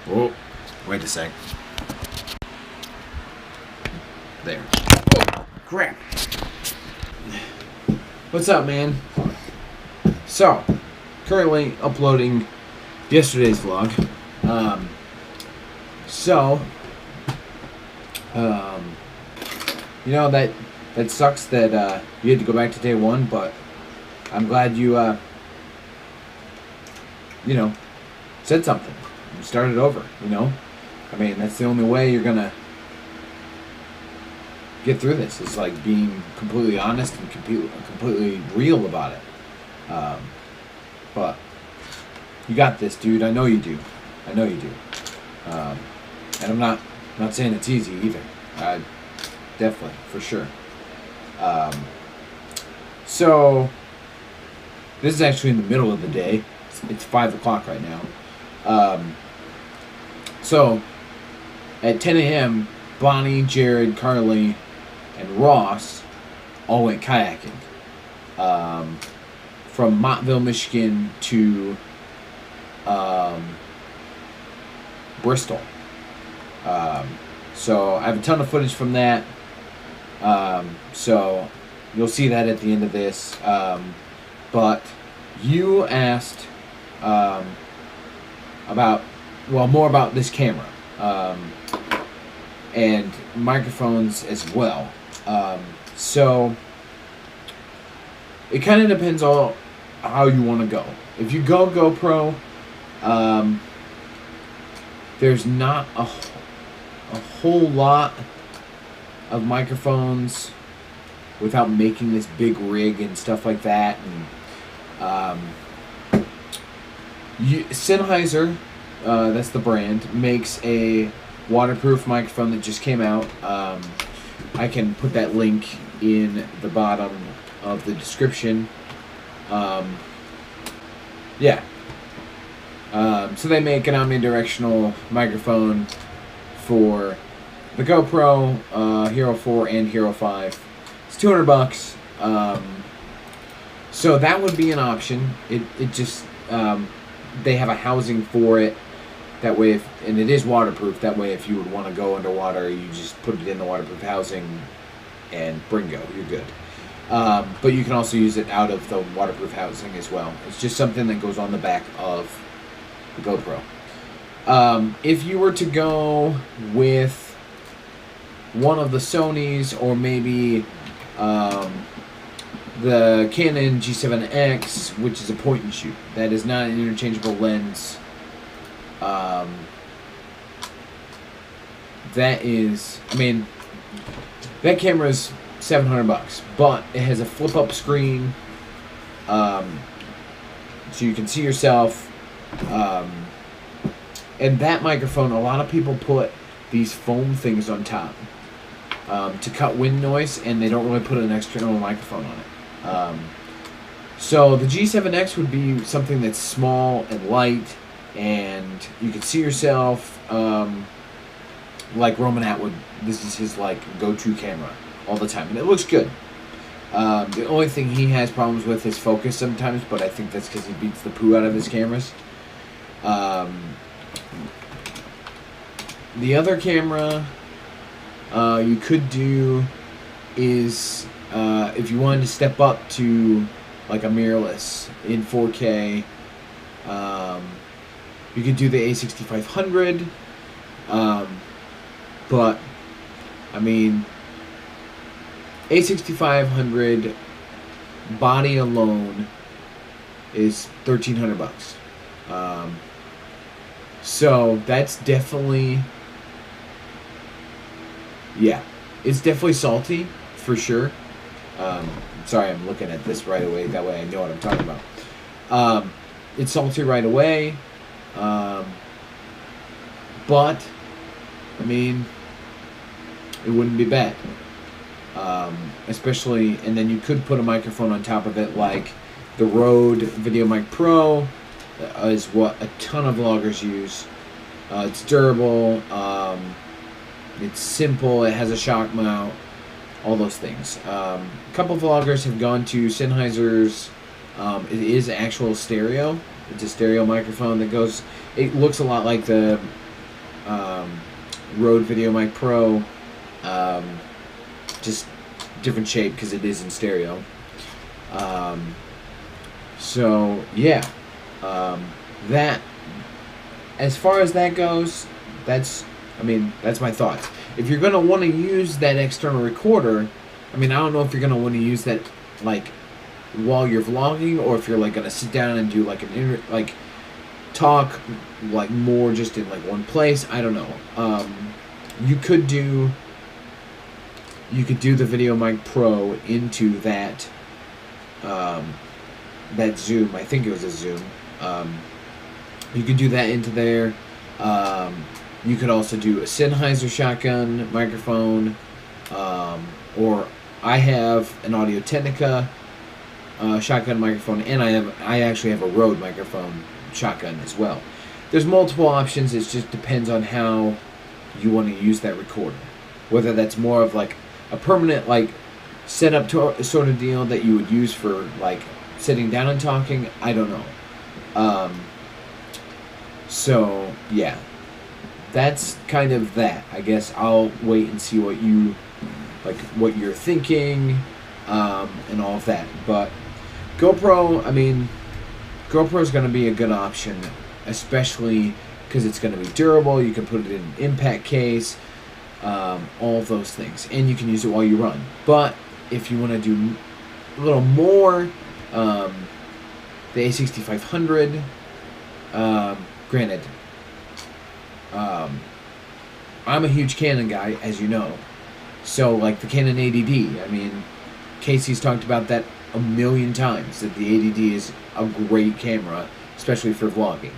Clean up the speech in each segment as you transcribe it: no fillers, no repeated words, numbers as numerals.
Oh, wait a sec. There. Oh, crap. What's up, man? So, currently uploading yesterday's vlog. You know, that sucks that you had to go back to day one, but I'm glad you, said something. You started over, you know? I mean, that's the only way you're gonna get through this, is like being completely honest and completely real about it. But you got this, dude. I know you do. I know you do. And I'm not saying it's easy either. Definitely, for sure. So this is actually in the middle of the day. It's 5 o'clock right now. So at 10 a.m., Bonnie, Jared, Carly, and Ross all went kayaking from Montville, Michigan to Bristol. So I have a ton of footage from that. So you'll see that at the end of this. But you asked more about this camera and microphones as well. So it kind of depends on how you want to go. If you go GoPro, there's not a whole lot of microphones without making this big rig and stuff like that. And Sennheiser, that's the brand, makes a waterproof microphone that just came out. I can put that link in the bottom of the description. So they make an omnidirectional microphone for the GoPro, Hero 4, and Hero 5. It's $200. So that would be an option. It just they have a housing for it. That way, and it is waterproof. That way, if you would want to go underwater, you just put it in the waterproof housing, and bringo, you're good. But you can also use it out of the waterproof housing as well. It's just something that goes on the back of the GoPro. If you were to go with one of the Sonys, or maybe the Canon G7X, which is a point and shoot, that is not an interchangeable lens. That camera is $700, but it has a flip-up screen, so you can see yourself. And that microphone, a lot of people put these foam things on top to cut wind noise, and they don't really put an external microphone on it. So the G7X would be something that's small and light, and you can see yourself. Like Roman Atwood, this is his go-to camera all the time, and it looks good. The only thing he has problems with is focus sometimes, but I think that's because he beats the poo out of his cameras. The other camera you could do is, if you wanted to step up to like a mirrorless in 4K, you could do the A6500. But I mean, A6500 body alone is $1,300. So that's definitely, it's definitely salty for sure. Sorry, I'm looking at this right away. That way I know what I'm talking about. It's salty right away. But I mean, it wouldn't be bad. Especially, and then you could put a microphone on top of it, like the Rode VideoMic Pro is what a ton of vloggers use. It's durable, it's simple, it has a shock mount, all those things. A couple vloggers have gone to Sennheiser's. It is actual stereo. It's a stereo microphone that goes. It looks a lot like the Rode VideoMic Pro, just different shape because it is in stereo. So yeah, that, as far as that goes, that's my thoughts. If you're gonna want to use that external recorder, I don't know if you're gonna want to use that like while you're vlogging, or if you're like gonna sit down and do like talk like more just in like one place. I don't know. You could do the VideoMic Pro into that that Zoom. I think it was a Zoom. You could do that into there. You could also do a Sennheiser shotgun microphone, or I have an Audio-Technica shotgun microphone, and I actually have a Rode microphone shotgun as well. There's multiple options. It just depends on how you want to use that recorder. Whether that's more of like a permanent like setup sort of deal that you would use for like sitting down and talking, I don't know. So yeah, that's kind of that. I guess I'll wait and see what you're thinking, and all of that. But GoPro, GoPro's going to be a good option, especially because it's going to be durable. You can put it in an impact case, all of those things, and you can use it while you run. But if you want to do a little more, the A6500, granted, I'm a huge Canon guy, as you know. So, like the Canon 80D, Casey's talked about that a million times, that the 80D is a great camera, especially for vlogging.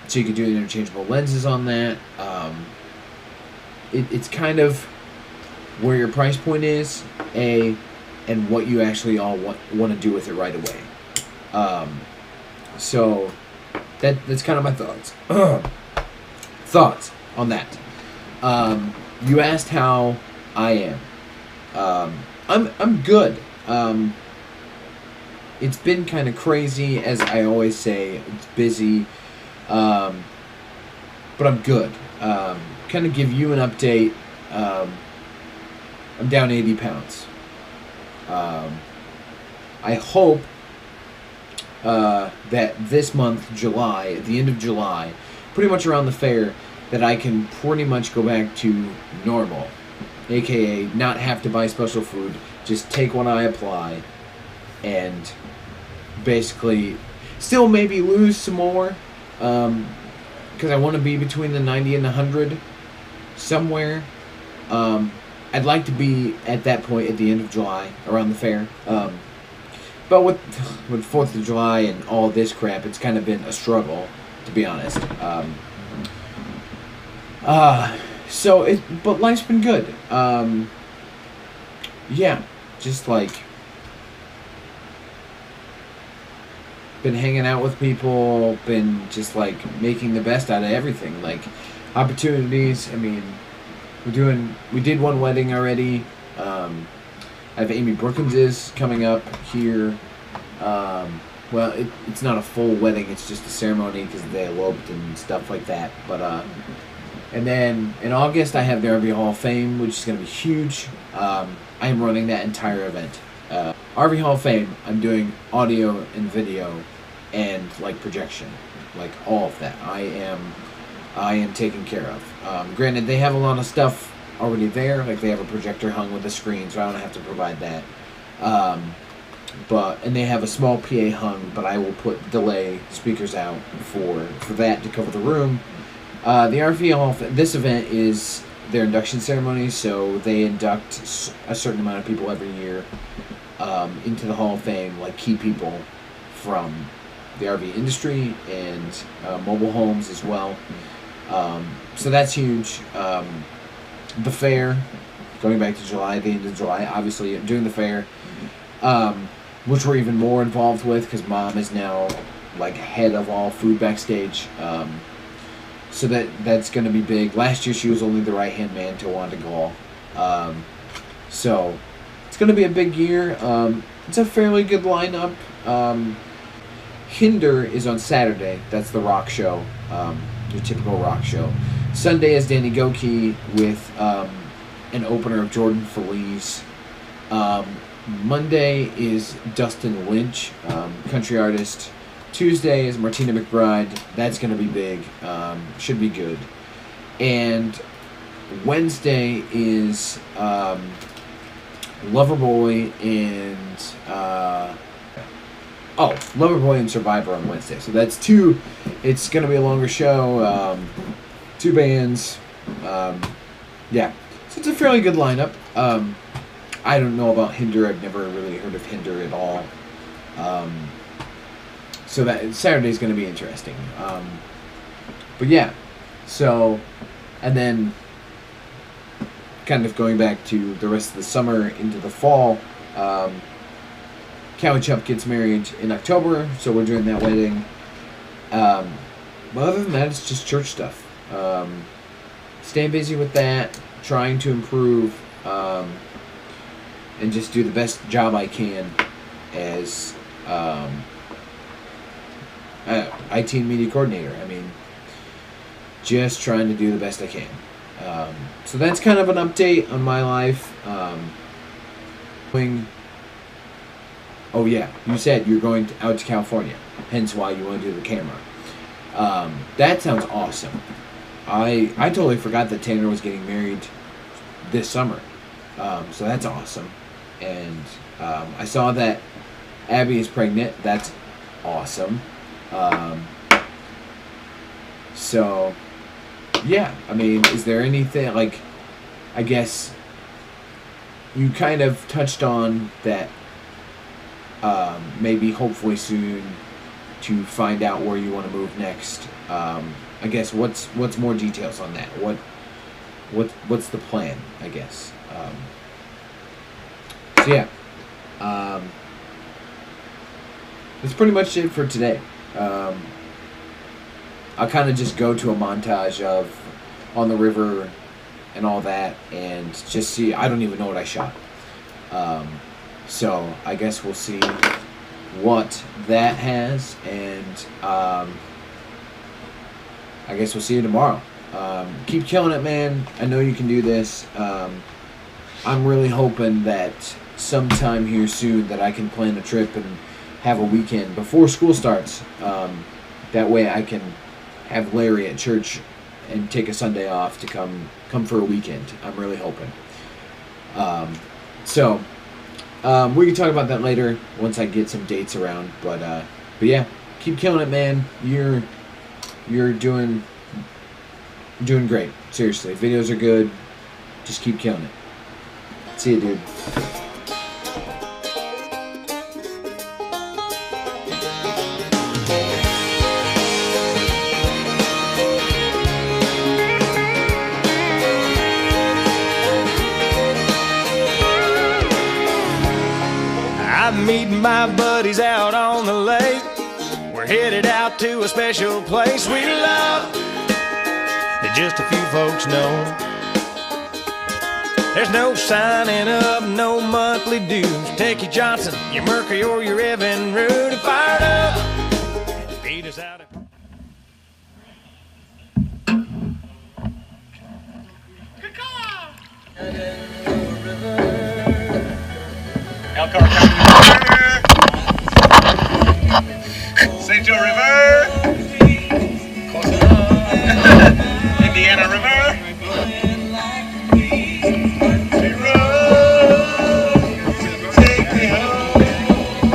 So you could do interchangeable lenses on that. It's kind of where your price point is, and what you actually all want to do with it right away. So that's kind of my thoughts. Thoughts on that. You asked how I am. I'm good. It's been kind of crazy, as I always say. It's busy, but I'm good. Kind of give you an update. I'm down 80 pounds. I hope that this month, July, at the end of July, pretty much around the fair, that I can pretty much go back to normal, aka not have to buy special food, just take what I apply, and basically still maybe lose some more, because I want to be between the 90 and 100 somewhere. I'd like to be at that point at the end of July, around the fair. But with 4th of July and all this crap, it's kind of been a struggle, to be honest. But life's been good. Yeah, just like been hanging out with people, been just like making the best out of everything. Like opportunities. We did one wedding already. I have Amy Brookins' coming up here. Well, it's not a full wedding, it's just a ceremony because they eloped and stuff like that. But and then in August I have the RV Hall of Fame, which is going to be huge. I am running that entire event. RV Hall of Fame, I'm doing audio and video and like projection, like all of that. I am taken care of. Granted, they have a lot of stuff already there, like they have a projector hung with a screen, so I don't have to provide that. And they have a small PA hung, but I will put delay speakers out for that to cover the room. The RV Hall, this event is their induction ceremony, so they induct a certain amount of people every year into the Hall of Fame, like key people from the RV industry and mobile homes as well. So that's huge. The fair, going back to July, the end of July, obviously doing the fair, which we're even more involved with because Mom is now like head of all food backstage. So that's going to be big. Last year she was only the right-hand man to Wanda Gall. So it's going to be a big year. It's a fairly good lineup. Hinder is on Saturday. That's the rock show. your typical rock show. Sunday is Danny Gokey with an opener of Jordan Feliz. Monday is Dustin Lynch, country artist. Tuesday is Martina McBride. That's going to be big. Should be good. And Wednesday is Loverboy and Loverboy and Survivor on Wednesday. So that's two. It's going to be a longer show. Two bands. Yeah. So it's a fairly good lineup. I don't know about Hinder. I've never really heard of Hinder at all. So that Saturday's going to be interesting. But yeah. So, and then kind of going back to the rest of the summer into the fall, Cowie Chup gets married in October, so we're doing that wedding. But other than that, it's just church stuff. Staying busy with that, trying to improve, and just do the best job I can as IT and media coordinator. I mean, just trying to do the best I can. So that's kind of an update on my life. Oh yeah, you said you're going out to California, hence why you want to do the camera. That sounds awesome. I totally forgot that Tanner was getting married this summer. So that's awesome. And I saw that Abby is pregnant. That's awesome. So yeah, I mean, is there anything, like, I guess you kind of touched on that, maybe hopefully soon to find out where you want to move next. I guess what's more details on that? What's the plan, I guess? So yeah, that's pretty much it for today. I'll kind of just go to a montage of On the River and all that, and just see. I don't even know what I shot. So I guess we'll see what that has, and I guess we'll see you tomorrow. Keep killing it, man. I know you can do this. I'm really hoping that sometime here soon that I can plan a trip and have a weekend before school starts. That way I can have Larry at church and take a Sunday off to come for a weekend. I'm really hoping. So we can talk about that later once I get some dates around. But yeah, keep killing it, man. You're doing great. Seriously, videos are good. Just keep killing it. See you, dude. I'm meeting my buddies out on the lake. We're headed out to a special place we love that just a few folks know. There's no signing up, no monthly dues. Take your Johnson, your Mercury, or your Evan Rude and fired up. Feed us out. Elkhart County, St. Joe River, close enough. Indiana River, take me home to the place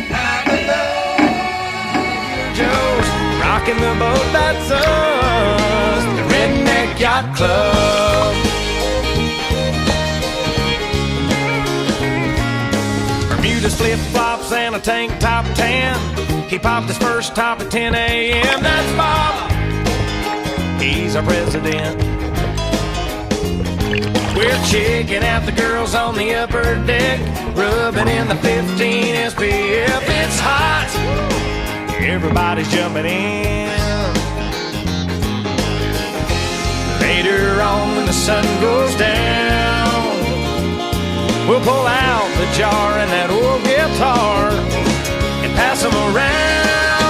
I belong. Joe's rocking the boat, that's us, the Redneck Yacht Club. Bermuda's flip-flops and a tank top tan. He popped his first top at 10 a.m. That's Bob. He's our president. We're checking out the girls on the upper deck, rubbing in the 15 SPF. It's hot. Everybody's jumping in. Later on when the sun goes down, we'll pull out the jar and that old guitar and pass them around.